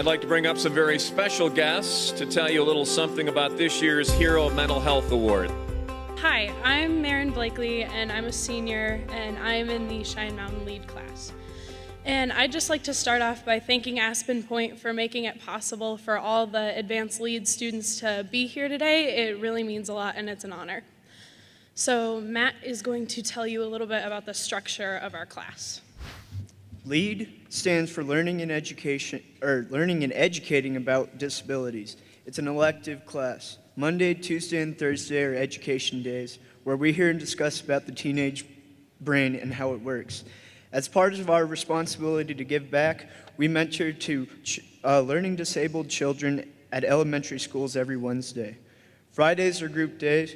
I'd like to bring up some very special guests to tell you a little something about this year's Hero Mental Health Award. Hi, I'm Marin Blakely, and I'm a senior, and I'm in the Cheyenne Mountain Lead class. And I'd just like to start off by thanking AspenPointe for making it possible for all the advanced lead students to be here today. It really means a lot, and it's an honor. So Matt is going to tell you a little bit about the structure of our class. LEAD stands for Learning and Educating about Disabilities. It's an elective class. Monday, Tuesday, and Thursday are education days, where we hear and discuss about the teenage brain and how it works. As part of our responsibility to give back, we mentor to learning disabled children at elementary schools every Wednesday. Fridays are group days,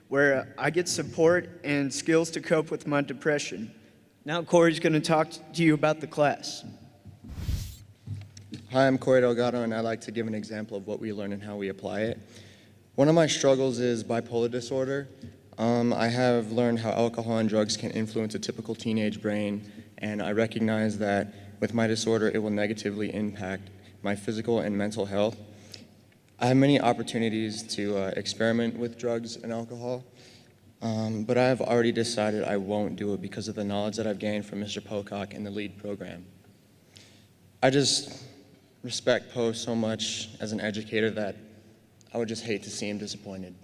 where I get support and skills to cope with my depression. Now Corey's going to talk to you about the class. Hi, I'm Corey Delgado, and I'd like to give an example of what we learn and how we apply it. One of my struggles is bipolar disorder. I have learned how alcohol and drugs can influence a typical teenage brain, and I recognize that with my disorder, it will negatively impact my physical and mental health. I have many opportunities to experiment with drugs and alcohol, but I have already decided I won't do it because of the knowledge that I've gained from Mr. Pocock and the LEAD program. I just respect Poe so much as an educator that I would just hate to see him disappointed.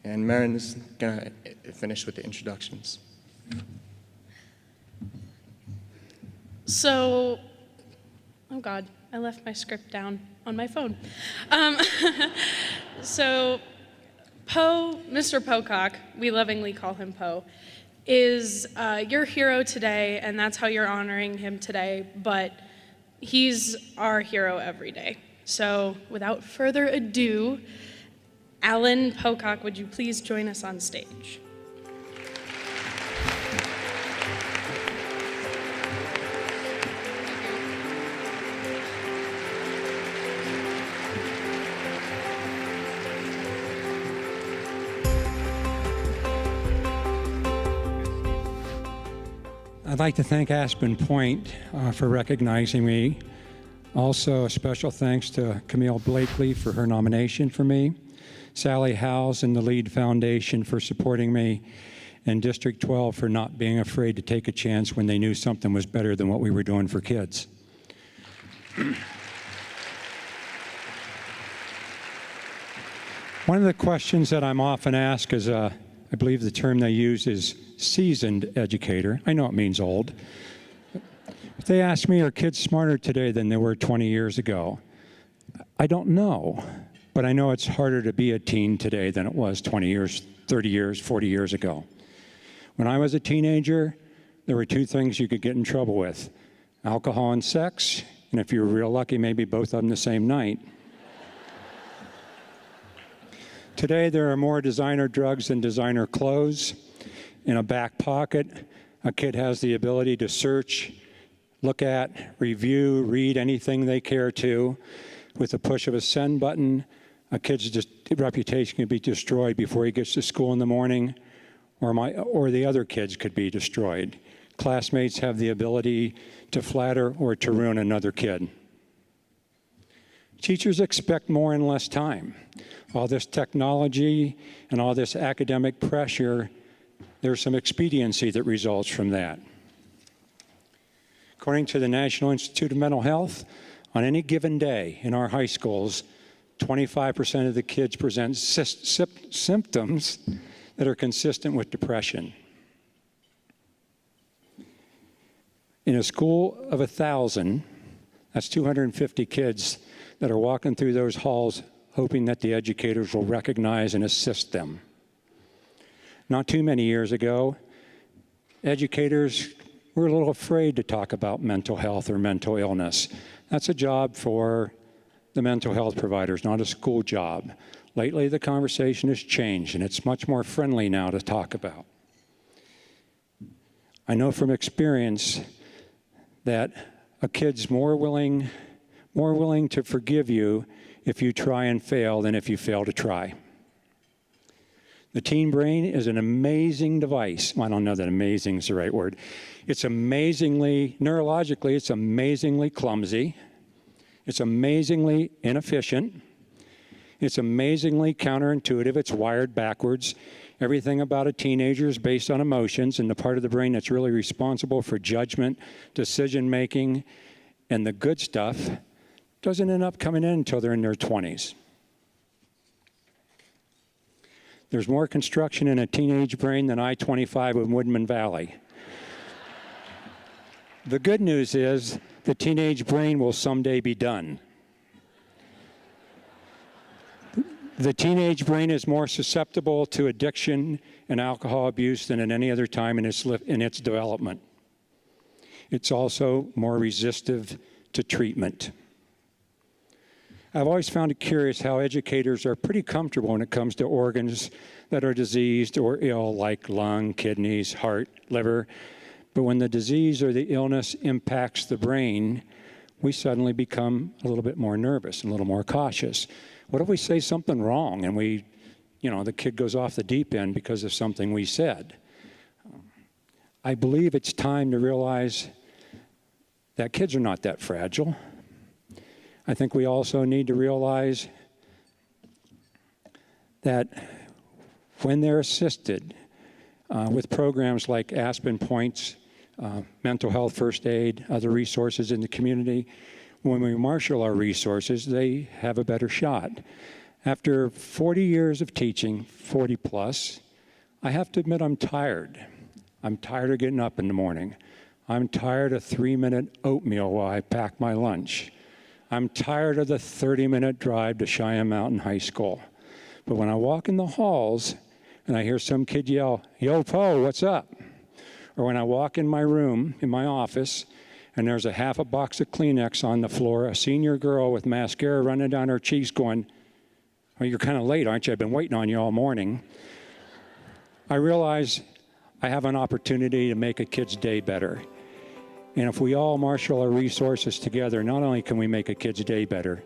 And Marin is going to finish with the introductions. So, oh God, I left my script down on my phone. So, Poe, Mr. Pocock, we lovingly call him Poe, is your hero today, and that's how you're honoring him today, but he's our hero every day. So, without further ado, Alan Pocock, would you please join us on stage? I'd like to thank AspenPointe for recognizing me. Also, a special thanks to Camille Blakely for her nomination for me, Sally Howes and the LEAD Foundation for supporting me, and District 12 for not being afraid to take a chance when they knew something was better than what we were doing for kids. One of the questions that I'm often asked is, I believe the term they use is seasoned educator. I know it means old. If they ask me, are kids smarter today than they were 20 years ago? I don't know, but I know it's harder to be a teen today than it was 20 years, 30 years, 40 years ago. When I was a teenager, there were two things you could get in trouble with: alcohol and sex, and if you were real lucky, maybe both of them the same night. Today, there are more designer drugs than designer clothes. In a back pocket, a kid has the ability to search, look at, review, read anything they care to. With the push of a send button, a kid's reputation can be destroyed before he gets to school in the morning, or the other kids could be destroyed. Classmates have the ability to flatter or to ruin another kid. Teachers expect more in less time. All this technology and all this academic pressure, there's some expediency that results from that. According to the National Institute of Mental Health, on any given day in our high schools, 25% of the kids present symptoms that are consistent with depression. In a school of 1,000, that's 250 kids that are walking through those halls hoping that the educators will recognize and assist them. Not too many years ago, educators were a little afraid to talk about mental health or mental illness. That's a job for the mental health providers, not a school job. Lately, the conversation has changed, and it's much more friendly now to talk about. I know from experience that a kid's more willing to forgive you if you try and fail than if you fail to try. The teen brain is an amazing device. I don't know that amazing is the right word. It's neurologically, it's amazingly clumsy. It's amazingly inefficient. It's amazingly counterintuitive. It's wired backwards. Everything about a teenager is based on emotions, and the part of the brain that's really responsible for judgment, decision-making, and the good stuff doesn't end up coming in until they're in their 20s. There's more construction in a teenage brain than I-25 in Woodman Valley. The good news is the teenage brain will someday be done. The teenage brain is more susceptible to addiction and alcohol abuse than at any other time in its development. It's also more resistive to treatment. I've always found it curious how educators are pretty comfortable when it comes to organs that are diseased or ill, like lung, kidneys, heart, liver. But when the disease or the illness impacts the brain, we suddenly become a little bit more nervous and a little more cautious. What if we say something wrong and the kid goes off the deep end because of something we said? I believe it's time to realize that kids are not that fragile. I think we also need to realize that when they're assisted with programs like AspenPointe, mental health first aid, other resources in the community, when we marshal our resources, they have a better shot. After 40 years of teaching, 40 plus, I have to admit I'm tired. I'm tired of getting up in the morning. I'm tired of 3-minute oatmeal while I pack my lunch. I'm tired of the 30-minute drive to Cheyenne Mountain High School. But when I walk in the halls and I hear some kid yell, "Yo, Po, what's up?" Or when I walk in my room, in my office, and there's a half a box of Kleenex on the floor, a senior girl with mascara running down her cheeks going, "Well, you're kind of late, aren't you? I've been waiting on you all morning." I realize I have an opportunity to make a kid's day better. And if we all marshal our resources together, not only can we make a kid's day better,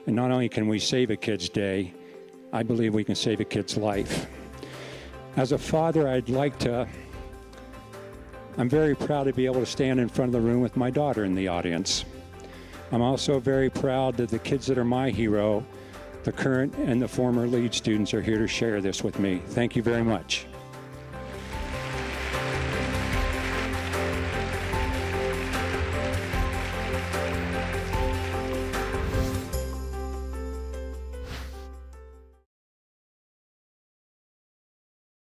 and not only can we save a kid's day, I believe we can save a kid's life. As a father, I'm very proud to be able to stand in front of the room with my daughter in the audience. I'm also very proud that the kids that are my hero, the current and the former lead students, are here to share this with me. Thank you very much.